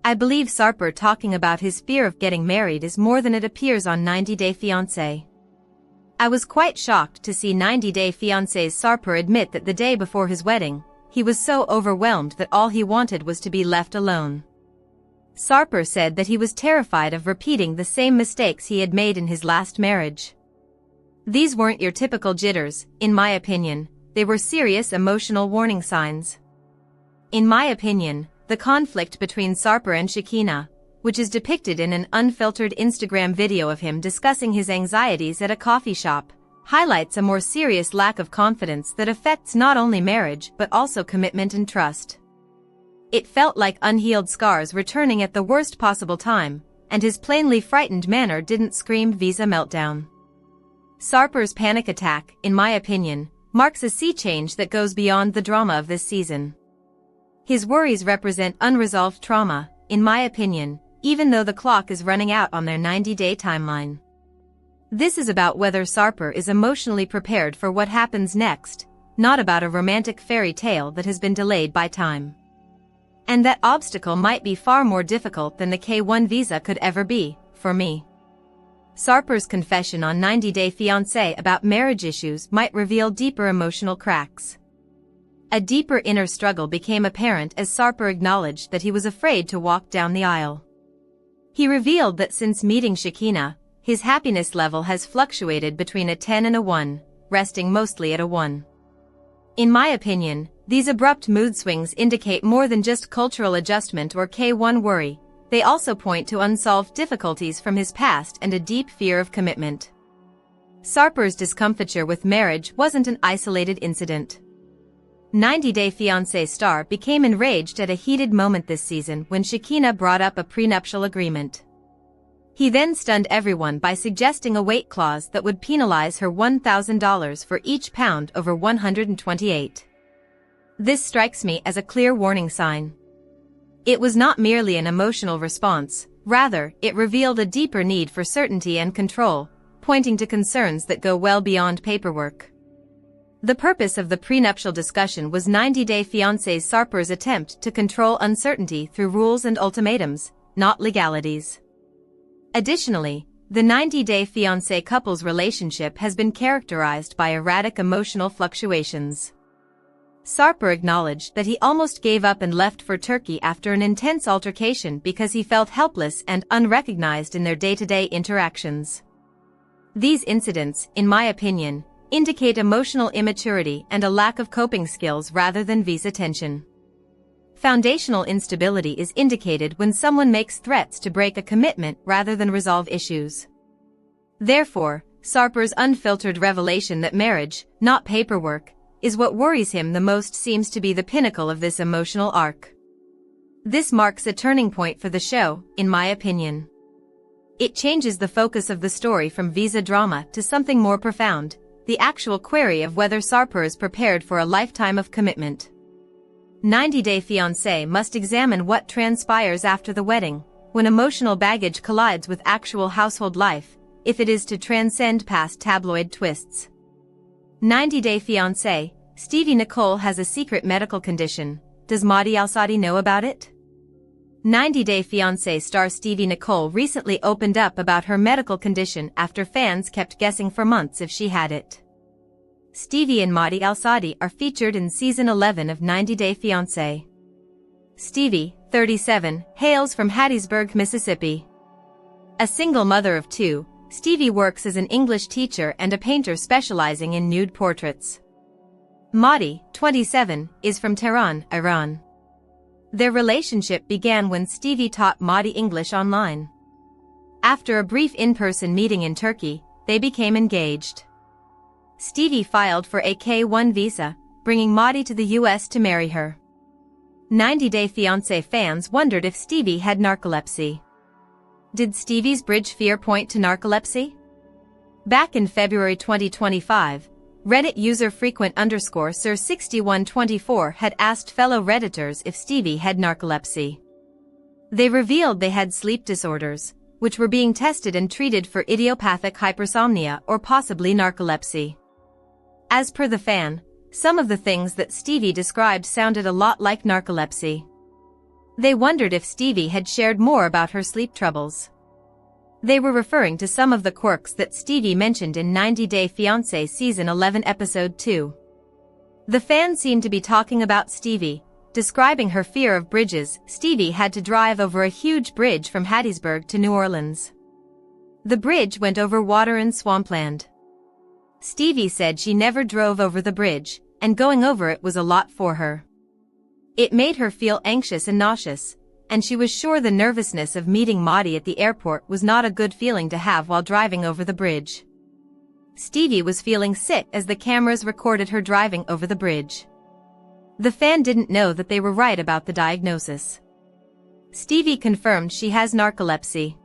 I believe Sarper talking about his fear of getting married is more than it appears on 90 Day Fiancé. I was quite shocked to see 90 Day Fiancé's Sarper admit that the day before his wedding, he was so overwhelmed that all he wanted was to be left alone. Sarper said that he was terrified of repeating the same mistakes he had made in his last marriage. These weren't your typical jitters, in my opinion, they were serious emotional warning signs. In my opinion, the conflict between Sarper and Shekinah, which is depicted in an unfiltered Instagram video of him discussing his anxieties at a coffee shop, highlights a more serious lack of confidence that affects not only marriage but also commitment and trust. It felt like unhealed scars returning at the worst possible time, and his plainly frightened manner didn't scream visa meltdown. Sarper's panic attack, in my opinion, marks a sea change that goes beyond the drama of this season. His worries represent unresolved trauma, in my opinion, even though the clock is running out on their 90-day timeline. This is about whether Sarper is emotionally prepared for what happens next, not about a romantic fairy tale that has been delayed by time. And that obstacle might be far more difficult than the K-1 visa could ever be, for me. Sarper's confession on 90 Day Fiancé about marriage issues might reveal deeper emotional cracks. A deeper inner struggle became apparent as Sarper acknowledged that he was afraid to walk down the aisle. He revealed that since meeting Shekinah, his happiness level has fluctuated between a 10 and a 1, resting mostly at a 1. In my opinion, these abrupt mood swings indicate more than just cultural adjustment or K-1 worry, they also point to unsolved difficulties from his past and a deep fear of commitment. Sarper's discomfiture with marriage wasn't an isolated incident. 90 Day Fiancé star became enraged at a heated moment this season when Shekinah brought up a prenuptial agreement. He then stunned everyone by suggesting a weight clause that would penalize her $1,000 for each pound over 128. This strikes me as a clear warning sign. It was not merely an emotional response, rather, it revealed a deeper need for certainty and control, pointing to concerns that go well beyond paperwork. The purpose of the prenuptial discussion was 90 Day Fiancé's Sarper's attempt to control uncertainty through rules and ultimatums, not legalities. Additionally, the 90 Day Fiancé couple's relationship has been characterized by erratic emotional fluctuations. Sarper acknowledged that he almost gave up and left for Turkey after an intense altercation because he felt helpless and unrecognized in their day-to-day interactions. These incidents, in my opinion, indicate emotional immaturity and a lack of coping skills rather than visa tension. Foundational instability is indicated when someone makes threats to break a commitment rather than resolve issues. Therefore, Sarper's unfiltered revelation that marriage, not paperwork, is what worries him the most seems to be the pinnacle of this emotional arc. This marks a turning point for the show, in my opinion. It changes the focus of the story from visa drama to something more profound, the actual query of whether Sarper is prepared for a lifetime of commitment. 90 Day Fiancé must examine what transpires after the wedding, when emotional baggage collides with actual household life, if it is to transcend past tabloid twists. 90 Day Fiancé, Stevie Nicole has a secret medical condition. Does Motti Alsadi know about it? 90 Day Fiancé star Stevie Nicole recently opened up about her medical condition after fans kept guessing for months if she had it. Stevie and Motti Alsadi are featured in season 11 of 90 Day Fiancé. Stevie, 37, hails from Hattiesburg, Mississippi. A single mother of two, Stevie works as an English teacher and a painter specializing in nude portraits. Motti, 27, is from Tehran, Iran. Their relationship began when Stevie taught Motti English online. After a brief in-person meeting in Turkey, they became engaged. Stevie filed for a K-1 visa, bringing Motti to the US to marry her. 90 Day Fiancé fans wondered if Stevie had narcolepsy. Did Stevie's bridge fear point to narcolepsy? Back in February 2025, Reddit user frequent_sir6124 had asked fellow Redditors if Stevie had narcolepsy. They revealed they had sleep disorders, which were being tested and treated for idiopathic hypersomnia or possibly narcolepsy. As per the fan, some of the things that Stevie described sounded a lot like narcolepsy. They wondered if Stevie had shared more about her sleep troubles. They were referring to some of the quirks that Stevie mentioned in 90 Day Fiancé Season 11 Episode 2. The fans seemed to be talking about Stevie, describing her fear of bridges. Stevie had to drive over a huge bridge from Hattiesburg to New Orleans. The bridge went over water and swampland. Stevie said she never drove over the bridge, and going over it was a lot for her. It made her feel anxious and nauseous, and she was sure the nervousness of meeting Motti at the airport was not a good feeling to have while driving over the bridge. Stevie was feeling sick as the cameras recorded her driving over the bridge. The fan didn't know that they were right about the diagnosis. Stevie confirmed she has narcolepsy.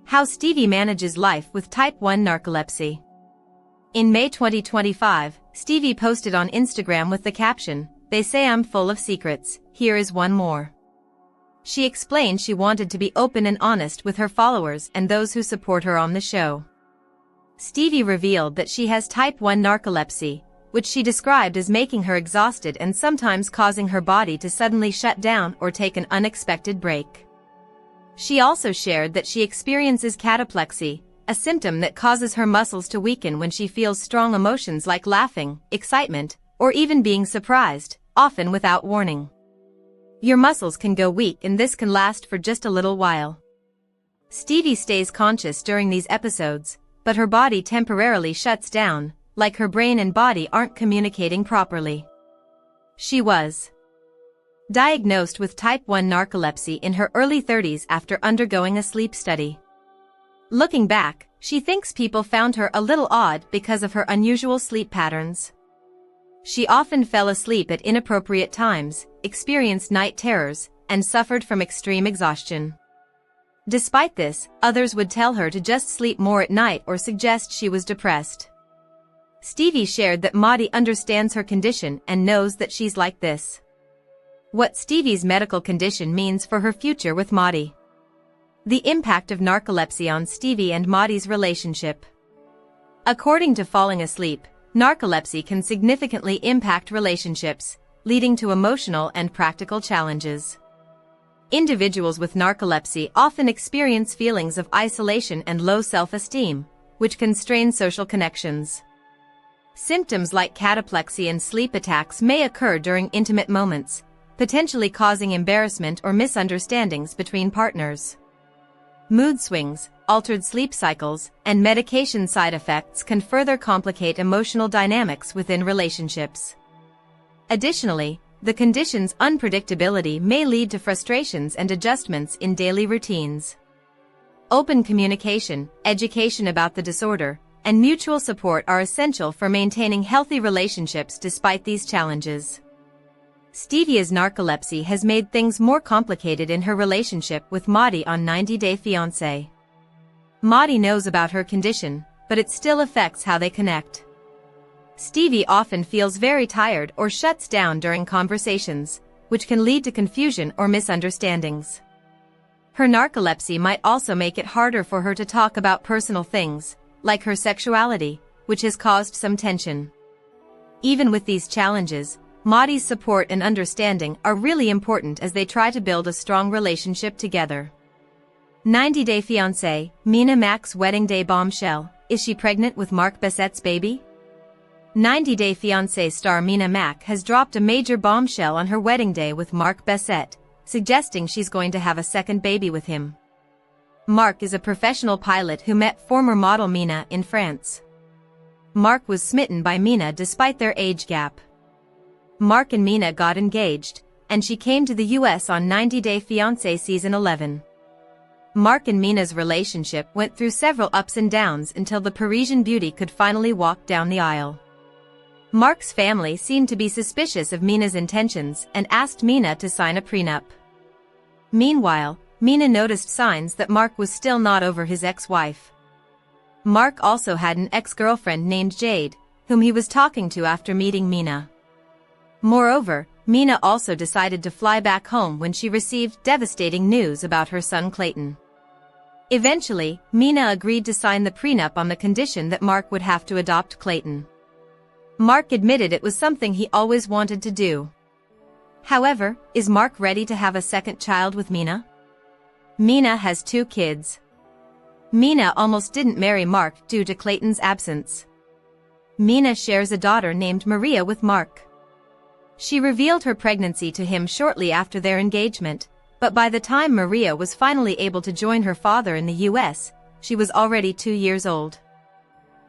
How Stevie manages life with type 1 narcolepsy. In May 2025, Stevie posted on Instagram with the caption, "They say I'm full of secrets, here is one more." She explained she wanted to be open and honest with her followers and those who support her on the show. Stevie revealed that she has type 1 narcolepsy, which she described as making her exhausted and sometimes causing her body to suddenly shut down or take an unexpected break. She also shared that she experiences cataplexy, a symptom that causes her muscles to weaken when she feels strong emotions like laughing, excitement, or even being surprised, often without warning. Your muscles can go weak and this can last for just a little while. Stevie stays conscious during these episodes, but her body temporarily shuts down, like her brain and body aren't communicating properly. She was diagnosed with type 1 narcolepsy in her early 30s after undergoing a sleep study. Looking back, she thinks people found her a little odd because of her unusual sleep patterns. She often fell asleep at inappropriate times, experienced night terrors, and suffered from extreme exhaustion. Despite this, others would tell her to just sleep more at night or suggest she was depressed. Stevie shared that Motti understands her condition and knows that she's like this. What Stevie's medical condition means for her future with Motti. The impact of narcolepsy on Stevie and Motti's relationship. According to Falling Asleep, narcolepsy can significantly impact relationships, leading to emotional and practical challenges. Individuals with narcolepsy often experience feelings of isolation and low self-esteem, which can strain social connections. Symptoms like cataplexy and sleep attacks may occur during intimate moments, potentially causing embarrassment or misunderstandings between partners. Mood swings, altered sleep cycles, and medication side effects can further complicate emotional dynamics within relationships. Additionally, the condition's unpredictability may lead to frustrations and adjustments in daily routines. Open communication, education about the disorder, and mutual support are essential for maintaining healthy relationships despite these challenges. Stevie's narcolepsy has made things more complicated in her relationship with Motti on 90 Day Fiancé. Motti knows about her condition, but it still affects how they connect. Stevie often feels very tired or shuts down during conversations, which can lead to confusion or misunderstandings. Her narcolepsy might also make it harder for her to talk about personal things, like her sexuality, which has caused some tension. Even with these challenges, Motti's support and understanding are really important as they try to build a strong relationship together. 90 Day Fiancé, Mina Mac's wedding day bombshell. Is she pregnant with Mark Bassett's baby? 90 Day Fiancé star Mina Mac has dropped a major bombshell on her wedding day with Mark Bassett, suggesting she's going to have a second baby with him. Mark is a professional pilot who met former model Mina in France. Mark was smitten by Mina despite their age gap. Mark and Mina got engaged, and she came to the US on 90 Day Fiancé Season 11. Mark and Mina's relationship went through several ups and downs until the Parisian beauty could finally walk down the aisle. Mark's family seemed to be suspicious of Mina's intentions and asked Mina to sign a prenup. Meanwhile, Mina noticed signs that Mark was still not over his ex-wife. Mark also had an ex-girlfriend named Jade, whom he was talking to after meeting Mina. Moreover, Mina also decided to fly back home when she received devastating news about her son Clayton. Eventually, Mina agreed to sign the prenup on the condition that Mark would have to adopt Clayton. Mark admitted it was something he always wanted to do. However, is Mark ready to have a second child with Mina? Mina has 2 kids. Mina almost didn't marry Mark due to Clayton's absence. Mina shares a daughter named Maria with Mark. She revealed her pregnancy to him shortly after their engagement, but by the time Maria was finally able to join her father in the US, she was already 2 years old.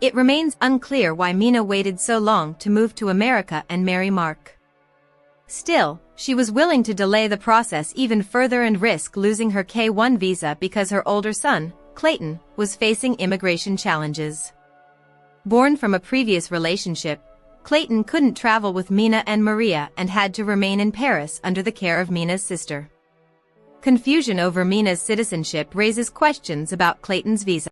It remains unclear why Mina waited so long to move to America and marry Mark. Still, she was willing to delay the process even further and risk losing her K-1 visa because her older son, Clayton, was facing immigration challenges. Born from a previous relationship, Clayton couldn't travel with Mina and Maria and had to remain in Paris under the care of Mina's sister. Confusion over Mina's citizenship raises questions about Clayton's visa.